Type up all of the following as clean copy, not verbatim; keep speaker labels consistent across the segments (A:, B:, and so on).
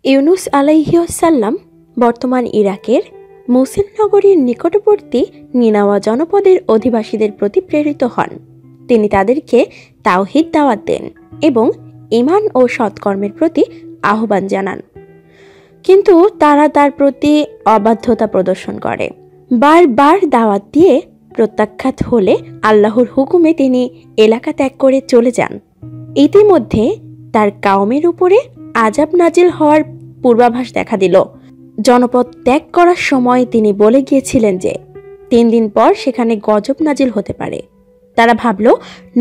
A: ইউনুস আলাইহিসসালাম বর্তমান ইরাকের মুসিল নগরীর নিকটবর্তী নিনাওয়া জনপদের অধিবাসীদের প্রতি প্রেরিত হন। তিনি তাদেরকে তাওহীদ দাওয়াত দেন এবং ঈমান ও সৎকর্মের প্রতি আহ্বান জানান, কিন্তু তারা তার প্রতি অবাধ্যতা প্রদর্শন করে। বারবার দাওয়াত দিয়ে প্রত্যাখ্যাত হলে আল্লাহর হুকুমে তিনি এলাকা ত্যাগ করে চলে যান। ইতিমধ্যে তার কাউমের উপরে আযাব নাজিল হওয়ার পূর্বাভাস দেখা দিল। জনপদ ত্যাগ করার সময় তিনি বলে গিয়েছিলেন যে 3 দিন পর সেখানে গজব নাজিল হতে পারে। তারা ভাবল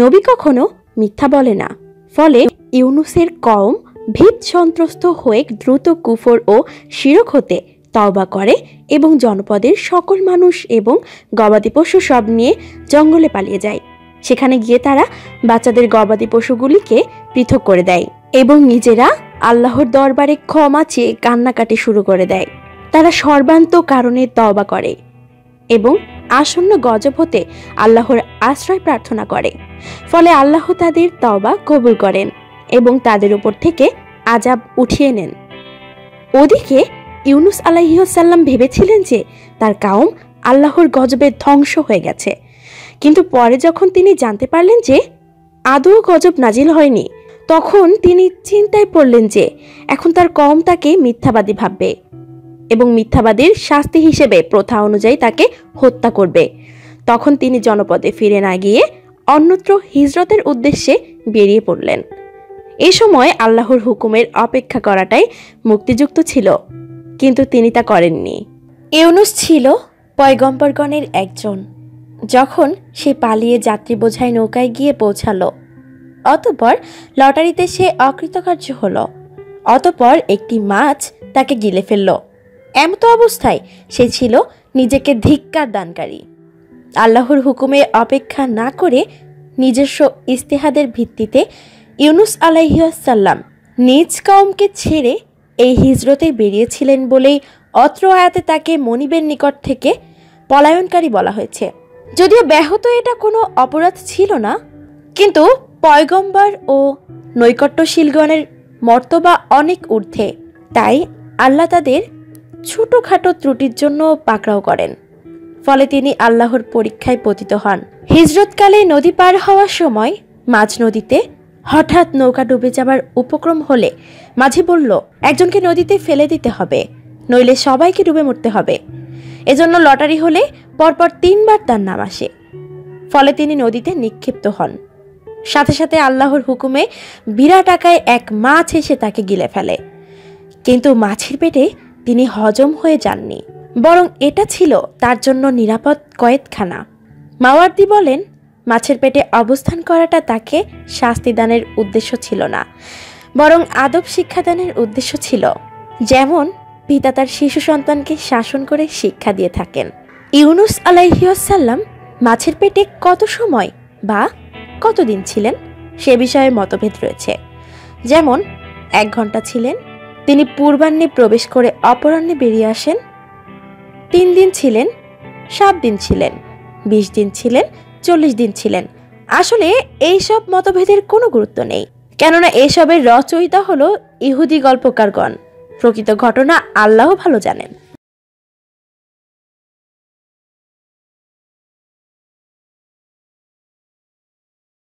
A: নবী কখনো মিথ্যা বলে না। ফলে ইউনুসের কওম ভীত সন্ত্রস্ত হয়ে দ্রুত কুফর ও শিরক হতে তওবা করে এবং জনপদের সকল মানুষ এবং গবাদি পশু সব নিয়ে জঙ্গলে পালিয়ে যায়। সেখানে গিয়ে তারা বাচ্চাদের গবাদি পশুগুলিকে পৃথক করে দেয় এবং নিজেরা আল্লাহর দরবারে ক্ষমা চেয়ে কান্নাকাটি শুরু করে দেয়। তারা সর্বান্ত কারণে তওবা করে এবং আসন্ন গজব হতে আল্লাহর আশ্রয় প্রার্থনা করে। ফলে আল্লাহ তাদের তওবা কবুল করেন এবং তাদের উপর থেকে আযাব উঠিয়ে নেন। ওদিকে ইউনুস আলাইহিসসালাম ভেবেছিলেন যে তার কাউম আল্লাহর গজবে ধ্বংস হয়ে গেছে, কিন্তু পরে যখন তিনি জানতে পারলেন যে আদৌ গজব নাজিল হয়নি, তখন তিনি চিন্তায় পড়লেন যে এখন তার কওম তাকে মিথ্যাবাদী ভাববে এবং মিথ্যাবাদীর শাস্তি হিসেবে প্রথা অনুযায়ী তাকে হত্যা করবে। তখন তিনি জনপদে ফিরে না গিয়ে অন্যত্র হিজরতের উদ্দেশ্যে বেরিয়ে পড়লেন। এই সময় আল্লাহর হুকুমের অপেক্ষা করাটাই মুক্তিযুক্ত ছিল, কিন্তু তিনি তা করেননি। ইউনুস ছিল পয়গম্বরগণের একজন। যখন সে পালিয়ে যাত্রী বোঝাই নৌকায় গিয়ে পৌঁছালো, অতঃপর লটারিতে সে অকৃতকার্য হলো। অতঃপর একটি মাছ তাকে গিলে ফেলল। এমতো অবস্থায় সে ছিল নিজেকে ধিক্কার দানকারী। আল্লাহর হুকুমে অপেক্ষা না করে নিজস্ব ইস্তেহাদের ভিত্তিতে ইউনুস আলাইহিসসালাম নিজ কওমকে ছেড়ে এই হিজরতে বেরিয়েছিলেন বলেই অত্র আয়াতে তাকে মনিবের নিকট থেকে পলায়নকারী বলা হয়েছে। যদিও ব্যাহত এটা কোনো অপরাধ ছিল না, কিন্তু পয়গম্বর ও নৈকট্যশীলগণের মর্তবা অনেক ঊর্ধ্বে, তাই আল্লাহ তাদের ছোটখাটো ত্রুটির জন্য পাকড়াও করেন। ফলে তিনি আল্লাহর পরীক্ষায় পতিত হন। হিজরতকালে নদী পার হওয়ার সময় মাঝ নদীতে হঠাৎ নৌকা ডুবে যাবার উপক্রম হলে মাঝি বলল, একজনকে নদীতে ফেলে দিতে হবে, নইলে সবাইকে ডুবে মরতে হবে। এজন্য লটারি হলে পরপর 3 বার তার নাম আসে। ফলে তিনি নদীতে নিক্ষিপ্ত হন। সাথে সাথে আল্লাহর হুকুমে বিরাট আকায় এক মাছ এসে তাকে গিলে ফেলে, কিন্তু মাছের পেটে তিনি হজম হয়ে যাননি, বরং এটা ছিল তার জন্য নিরাপদ কয়েদখানা। মাওয়ার্দি বলেন, মাছের পেটে অবস্থান করাটা তাকে শাস্তি দানের উদ্দেশ্য ছিল না, বরং আদব শিক্ষাদানের উদ্দেশ্য ছিল, যেমন পিতা তার শিশু সন্তানকে শাসন করে শিক্ষা দিয়ে থাকেন। ইউনুস আলাইহিসসালাম মাছের পেটে কত সময় বা কতদিন ছিলেন সে বিষয়ে মতভেদ রয়েছে। যেমন 1 ঘন্টা ছিলেন, তিনি পূর্বাহ্নে প্রবেশ করে অপরাহ্নে বেরিয়ে আসেন। 3 দিন ছিলেন, 7 দিন ছিলেন, 20 দিন ছিলেন, 40 দিন ছিলেন। আসলে এইসব মতভেদের কোনো গুরুত্ব নেই, কেননা এসবের রচয়িতা হলো ইহুদি গল্পকারগণ। প্রকৃত ঘটনা আল্লাহ ভালো জানেন।